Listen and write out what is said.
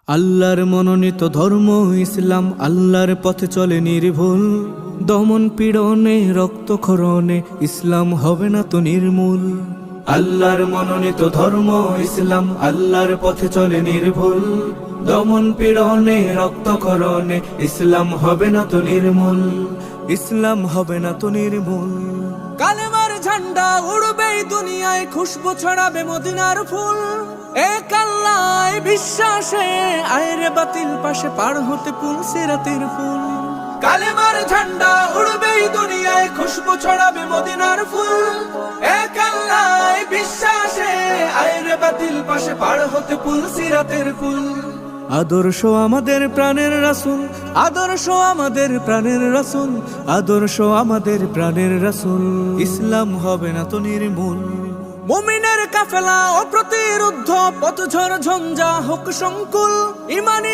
আল্লাহর মনোনীত ধর্ম ইসলাম, আল্লাহর পথে চলে নির্ভুল। দমন পীড়নে রক্তক্ষরণে ইসলাম হবে না তো নির্মূল। আল্লাহর মনোনীত ধর্ম ইসলাম, আল্লাহর পথে চলে নির্ভুল। দমন পীড়নে রক্তক্ষরণে ইসলাম হবে না তো নির্মূল। ইসলাম হবে না তো নির্মূল। কালেমার ঝান্ডা উড়বে দুনিয়ায়, খুশবু ছড়াবে মদিনার ফুল। এক আল্লাহ বিশ্বাসে আয়রে বাতিল পাশে পার হতে পুল সিরাতের ফুল। কালেমার ঝান্ডা উড়বে দুনিয়ায়, খুশবু ছড়াবে মদিনার ফুল। এক আল্লাহ বিশ্বাসে আয়রে বাতিল পাশে পার হতে পুল সিরাতের ফুল। আদর্শ আমাদের প্রাণের রাসূল, আদর্শ আমাদের প্রাণের রাসূল, আদর্শ আমাদের প্রাণের রাসূল। ইসলাম হবে না তো নির্মূল। মুমিনের কাফেলা অপ্রতিরুদ্ধ, পথঝড় ঝঞ্ঝা হোক সংকুল। ইমানি